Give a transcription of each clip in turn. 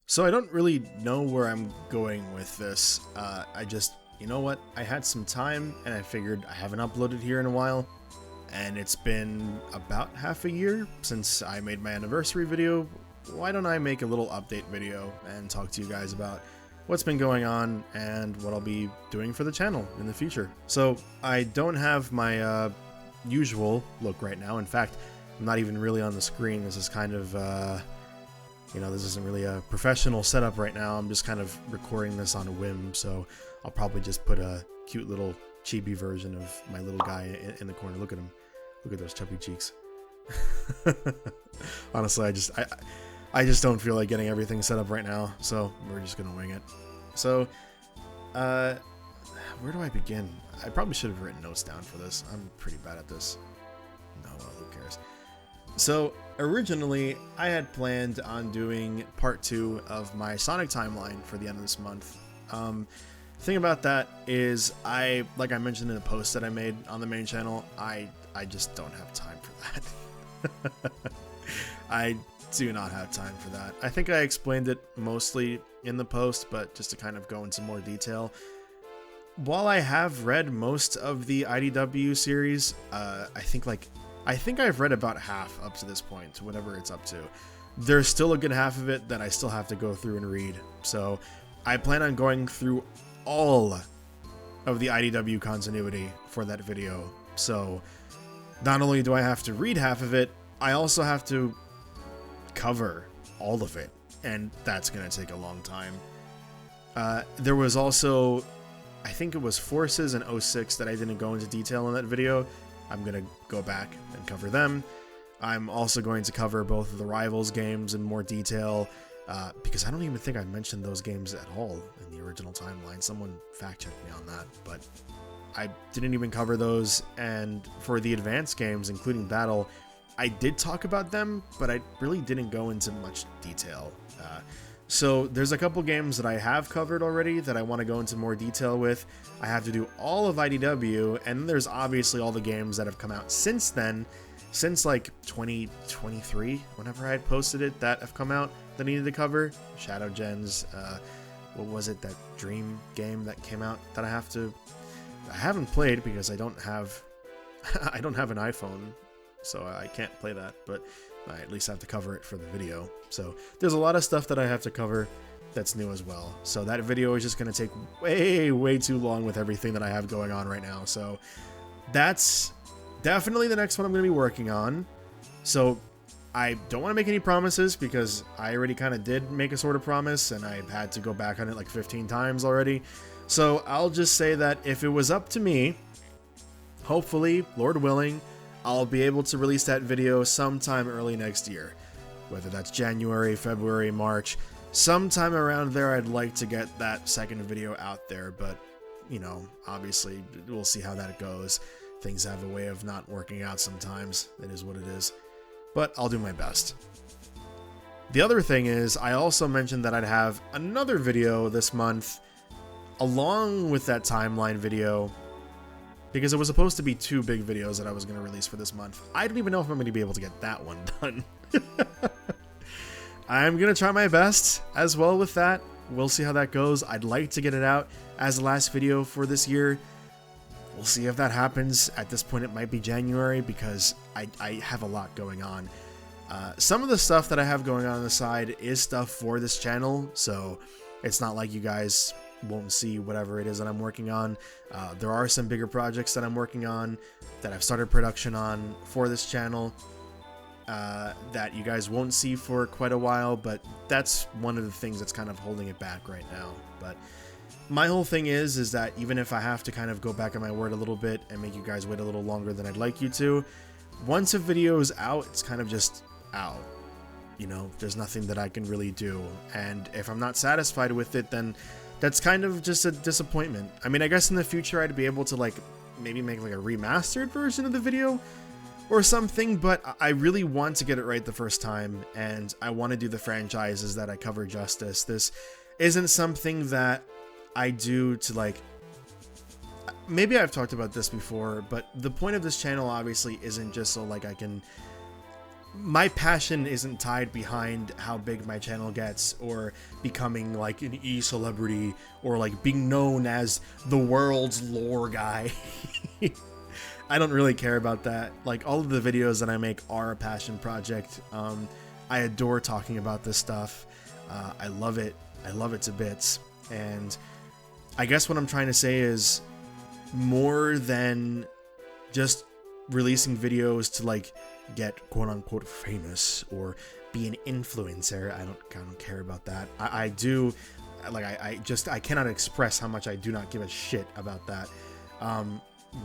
So I don't really know where I'm going with this. You know what? I had some time and I figured I haven't uploaded here in a while. And it's been about half a year since I made my anniversary video. Why don't I make a little update video and talk to you guys about what's been going on and what I'll be doing for the channel in the future. So I don't have my usual look right now. In fact, I'm not even really on the screen. This is kind of this isn't really a professional setup right now. I'm just kind of recording this on a whim, so I'll probably just put a cute little chibi version of my little guy in the corner. Look at him. Look at those chubby cheeks. Honestly, I just don't feel like getting everything set up right now, so we're just gonna wing it. So, where do I begin? I probably should have written notes down for this. I'm pretty bad at this. No, well, who cares? So, originally, I had planned on doing part 2 of my Sonic timeline for the end of this month. Thing about that is, like I mentioned in the post that I made on the main channel, I just don't have time for that. I do not have time for that. I think I explained it mostly in the post, but just to kind of go into more detail. While I have read most of the IDW series, I think I've read about half up to this point, whatever it's up to. There's still a good half of it that I still have to go through and read. So I plan on going through all of the IDW continuity for that video. So not only do I have to read half of it, I also have to cover all of it, and that's going to take a long time. There was also, I think it was Forces and 06 that I didn't go into detail in that video. I'm going to go back and cover them. I'm also going to cover both of the Rivals games in more detail, because I don't even think I mentioned those games at all in the original timeline. Someone fact-checked me on that, but I didn't even cover those. And for the advanced games, including Battle, I did talk about them, but I really didn't go into much detail. So there's a couple games that I have covered already that I want to go into more detail with. I have to do all of IDW, and then there's obviously all the games that have come out since then, since like 2023, whenever I had posted it, that have come out that I needed to cover. Shadow Gens, what was it, that Dream game that came out that I haven't played because I don't have an iPhone, so I can't play that, but I at least have to cover it for the video. So there's a lot of stuff that I have to cover that's new as well. So that video is just going to take way too long with everything that I have going on right now. So that's definitely the next one I'm going to be working on. So I don't want to make any promises because I already kind of did make a sort of promise and I've had to go back on it like 15 times already. So I'll just say that if it was up to me, hopefully, Lord willing, I'll be able to release that video sometime early next year. Whether that's January, February, March, sometime around there I'd like to get that second video out there, but, you know, obviously we'll see how that goes. Things have a way of not working out sometimes. It is what it is. But I'll do my best. The other thing is, I also mentioned that I'd have another video this month along with that timeline video, because it was supposed to be 2 big videos that I was going to release for this month. I don't even know if I'm going to be able to get that one done. I'm going to try my best as well with that. We'll see how that goes. I'd like to get it out as the last video for this year. We'll see if that happens. At this point, it might be January because I have a lot going on. Some of the stuff that I have going on the side is stuff for this channel, so it's not like you guys won't see whatever it is that I'm working on. There are some bigger projects that I'm working on that I've started production on for this channel that you guys won't see for quite a while, but that's one of the things that's kind of holding it back right now. But my whole thing is that even if I have to kind of go back on my word a little bit and make you guys wait a little longer than I'd like you to, once a video is out, it's kind of just out. You know, there's nothing that I can really do, and if I'm not satisfied with it, then that's kind of just a disappointment. I mean, I guess in the future I'd be able to like maybe make like a remastered version of the video or something, but I really want to get it right the first time, and I want to do the franchises that I cover justice. This isn't something that I do to like, maybe I've talked about this before, but the point of this channel obviously isn't just so like I can my passion isn't tied behind how big my channel gets or becoming like an e-celebrity or like being known as the world's lore guy. I don't really care about that. Like, all of the videos that I make are a passion project. I adore talking about this stuff. I love it. I love it to bits. And I guess what I'm trying to say is, more than just releasing videos to like get quote unquote famous or be an influencer, I don't care about that. I do, like, I cannot express how much I do not give a shit about that.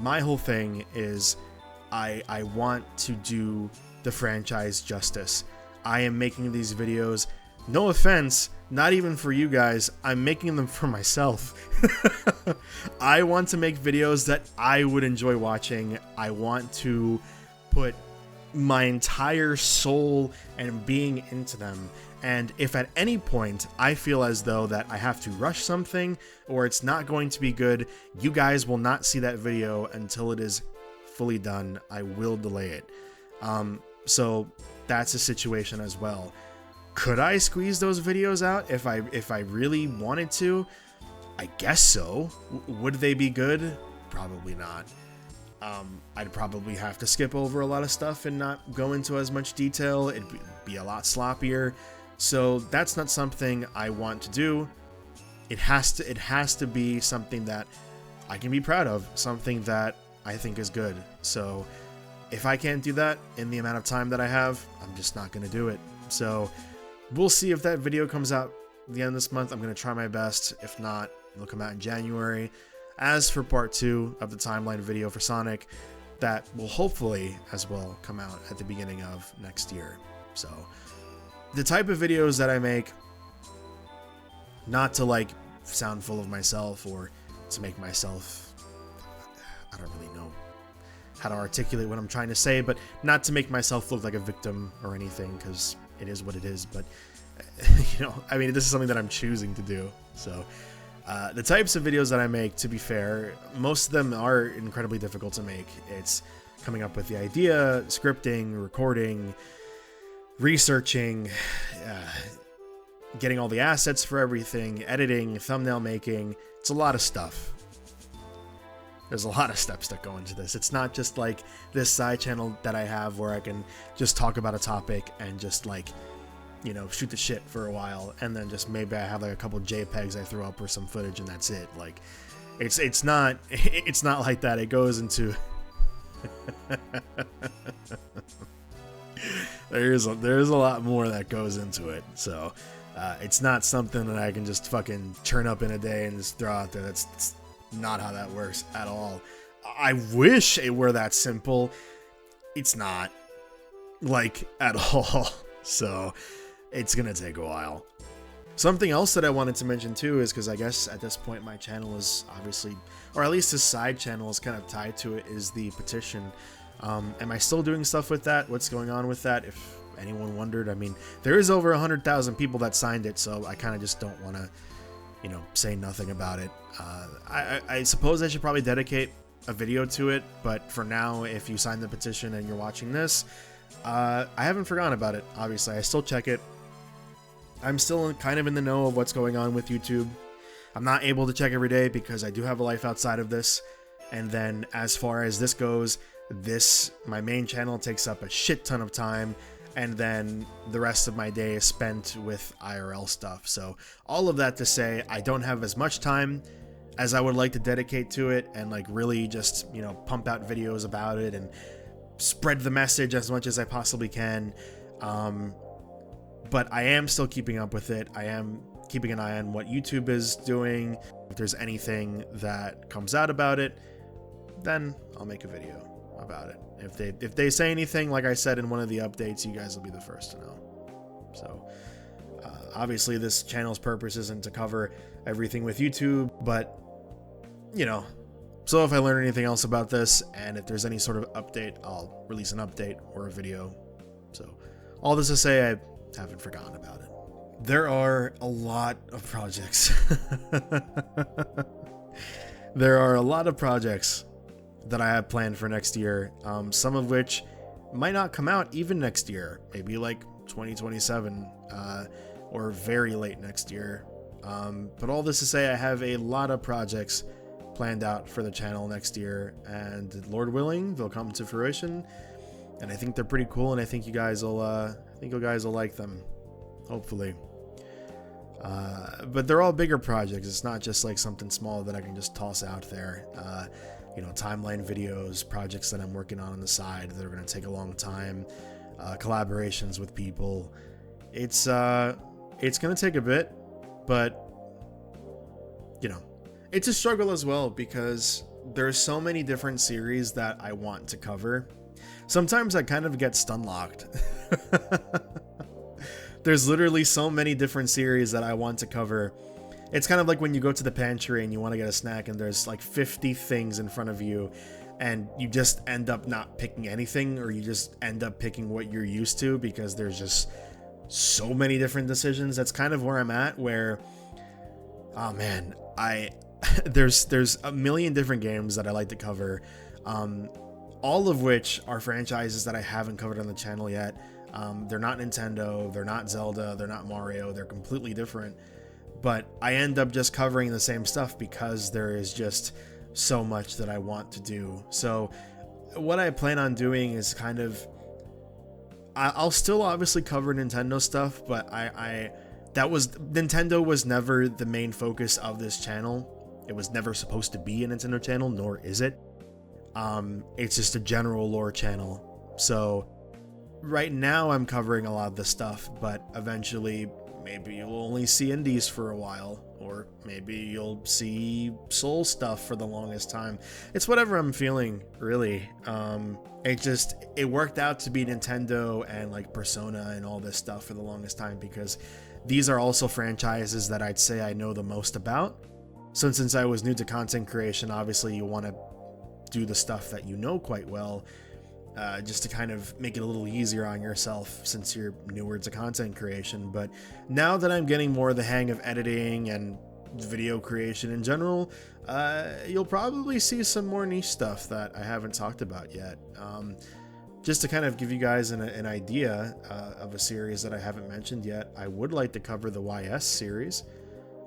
My whole thing is I want to do the franchise justice. I am making these videos, no offense, not even for you guys, I'm making them for myself. I want to make videos that I would enjoy watching. I want to put my entire soul and being into them. And if at any point I feel as though that I have to rush something or it's not going to be good, you guys will not see that video until it is fully done. I will delay it. So that's a situation as well. Could I squeeze those videos out if I really wanted to? I guess so. Would they be good? Probably not. I'd probably have to skip over a lot of stuff and not go into as much detail. It'd be a lot sloppier. So that's not something I want to do. It has to be something that I can be proud of, something that I think is good. So if I can't do that in the amount of time that I have, I'm just not going to do it. So we'll see if that video comes out at the end of this month. I'm going to try my best. If not, it'll come out in January. As for part 2 of the timeline video for Sonic, that will hopefully as well come out at the beginning of next year. So the type of videos that I make, not to like sound full of myself or to make myself, I don't really know how to articulate what I'm trying to say, but not to make myself look like a victim or anything, because it is what it is. But you know, I mean, this is something that I'm choosing to do. So the types of videos that I make, to be fair, most of them are incredibly difficult to make. It's coming up with the idea, scripting, recording, researching, getting all the assets for everything, editing, thumbnail making. It's a lot of stuff. There's a lot of steps that go into this. It's not just like this side channel that I have where I can just talk about a topic and just like, you know, shoot the shit for a while, and then just maybe I have like a couple JPEGs I throw up or some footage and that's it. Like, it's not like that. It goes into there's a lot more that goes into it. So it's not something that I can just fucking turn up in a day and just throw out there. That's not how that works at all. I wish it were that simple. It's not, like, at all. So it's gonna take a while. Something else that I wanted to mention too is, because I guess at this point my channel is obviously, or at least this side channel is kind of tied to it, is the petition. Am I still doing stuff with that? What's going on with that? If anyone wondered, I mean, there is over 100,000 people that signed it, so I kind of just don't want to, you know, say nothing about it. I suppose I should probably dedicate a video to it, but for now, if you sign the petition and you're watching this, I haven't forgotten about it. Obviously, I still check it. I'm still kind of in the know of what's going on with YouTube. I'm not able to check every day because I do have a life outside of this. And then as far as this goes, my main channel takes up a shit ton of time, and then the rest of my day is spent with IRL stuff. So all of that to say, I don't have as much time as I would like to dedicate to it and like really just, you know, pump out videos about it and spread the message as much as I possibly can. But I am still keeping up with it. I am keeping an eye on what YouTube is doing. If there's anything that comes out about it, then I'll make a video about it. If they say anything, like I said in one of the updates, you guys will be the first to know. So obviously this channel's purpose isn't to cover everything with YouTube, but you know, so if I learn anything else about this and if there's any sort of update, I'll release an update or a video. So all this to say, I haven't forgotten about it. There are a lot of projects. There are a lot of projects that I have planned for next year, some of which might not come out even next year, maybe like 2027 or very late next year. But all this to say, I have a lot of projects planned out for the channel next year, and Lord willing, they'll come to fruition. And I think they're pretty cool, and I think you guys will like them, hopefully. But they're all bigger projects. It's not just like something small that I can just toss out there. Timeline videos, projects that I'm working on the side that are going to take a long time, collaborations with people. It's going to take a bit, but it's a struggle as well because there's so many different series that I want to cover. Sometimes I kind of get stun locked. There's literally so many different series that I want to cover. It's kind of like when you go to the pantry and you want to get a snack and there's like 50 things in front of you and you just end up not picking anything, or you just end up picking what you're used to because there's just so many different decisions. That's kind of where I'm at, where, oh man, there's a million different games that I like to cover, all of which are franchises that I haven't covered on the channel yet. They're not Nintendo, they're not Zelda, they're not Mario, they're completely different, but I end up just covering the same stuff because there is just so much that I want to do. So what I plan on doing is kind of, I'll still obviously cover Nintendo stuff, but Nintendo was never the main focus of this channel. It was never supposed to be a Nintendo channel, nor is it. It's just a general lore channel. So right now I'm covering a lot of the stuff, but eventually maybe you'll only see indies for a while, or maybe you'll see Soul stuff for the longest time. It's whatever I'm feeling, really. It worked out to be Nintendo and like Persona and all this stuff for the longest time because these are also franchises that I'd say I know the most about. So since I was new to content creation, obviously you want to do the stuff that you know quite well, just to kind of make it a little easier on yourself since you're newer to content creation. But now that I'm getting more of the hang of editing and video creation in general, you'll probably see some more niche stuff that I haven't talked about yet. Just to kind of give you guys an idea of a series that I haven't mentioned yet, I would like to cover the YS series.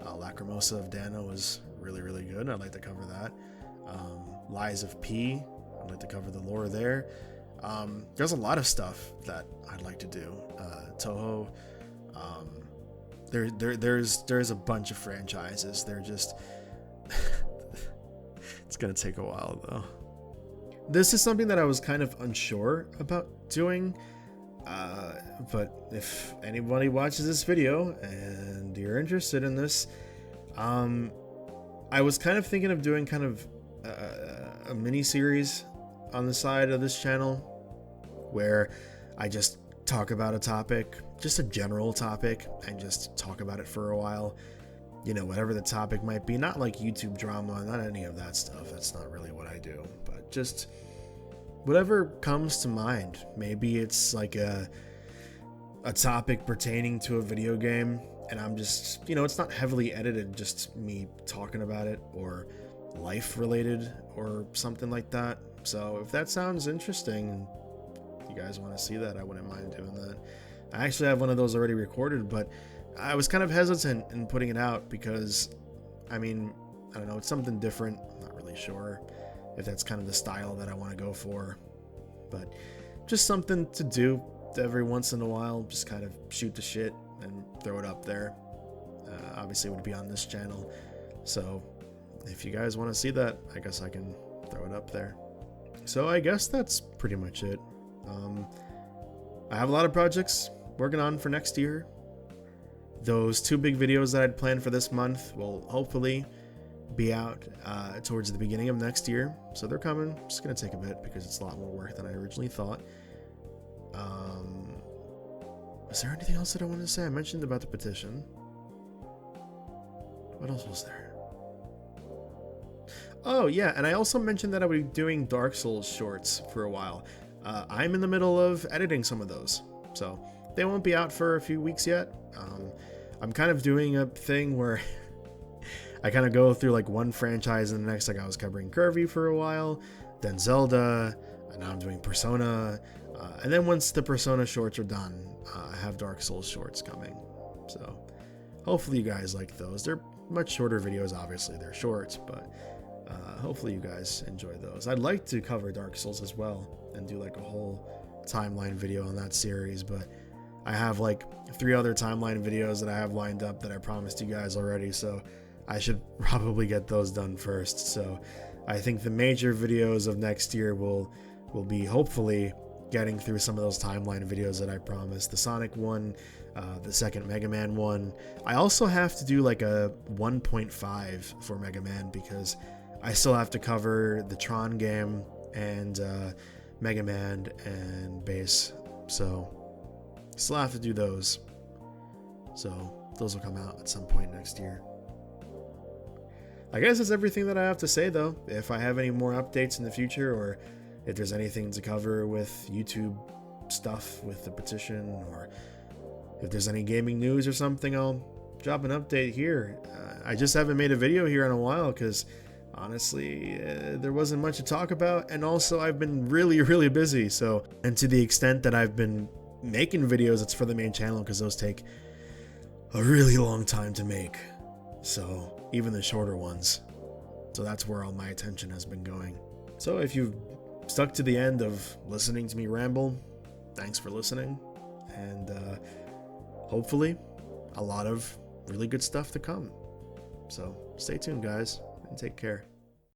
Lacrimosa of Dana was really, really good. I'd like to cover that. Lies of P, I'd like to cover the lore there. There's a lot of stuff that I'd like to do. Toho, there's a bunch of franchises. They're just it's gonna take a while though. This is something that I was kind of unsure about doing, but if anybody watches this video and you're interested in this, I was kind of thinking of doing kind of a mini series on the side of this channel where I just talk about a topic, just a general topic, and just talk about it for a while. Whatever the topic might be, not like YouTube drama, not any of that stuff. That's not really what I do, but just whatever comes to mind. Maybe it's like a topic pertaining to a video game, and I'm just, it's not heavily edited, just me talking about it, or life related or something like that. So if that sounds interesting, you guys want to see that, I wouldn't mind doing that. I actually have one of those already recorded, but I was kind of hesitant in putting it out because, I don't know, it's something different. I'm not really sure if that's kind of the style that I want to go for, but just something to do every once in a while, just kind of shoot the shit and throw it up there. Obviously it would be on this channel, so if you guys want to see that, I guess I can throw it up there. So I guess that's pretty much it. I have a lot of projects working on for next year. Those 2 big videos that I'd planned for this month will hopefully be out towards the beginning of next year. So they're coming. It's going to take a bit because it's a lot more work than I originally thought. Is there anything else that I wanted to say? I mentioned about the petition. What else was there? Oh yeah, and I also mentioned that I would be doing Dark Souls shorts for a while. I'm in the middle of editing some of those, so they won't be out for a few weeks yet. I'm kind of doing a thing where I kind of go through like one franchise and the next. Like I was covering Kirby for a while, then Zelda, and now I'm doing Persona. And then once the Persona shorts are done, I have Dark Souls shorts coming. So hopefully you guys like those. They're much shorter videos, obviously. They're short, but hopefully you guys enjoy those. I'd like to cover Dark Souls as well and do like a whole timeline video on that series, but I have like 3 other timeline videos that I have lined up that I promised you guys already, so I should probably get those done first. So I think the major videos of next year will be hopefully getting through some of those timeline videos that I promised. The Sonic one, the second Mega Man one. I also have to do like a 1.5 for Mega Man because I still have to cover the Tron game and Mega Man and Bass. So still have to do those. So those will come out at some point next year. I guess that's everything that I have to say, though. If I have any more updates in the future, or if there's anything to cover with YouTube stuff with the petition, or if there's any gaming news or something, I'll drop an update here. I just haven't made a video here in a while because honestly, there wasn't much to talk about, and also I've been really busy. So, and to the extent that I've been making videos, it's for the main channel because those take a really long time to make. So even the shorter ones. So that's where all my attention has been going. So if you've stuck to the end of listening to me ramble, thanks for listening. And hopefully a lot of really good stuff to come. So stay tuned, guys, and take care.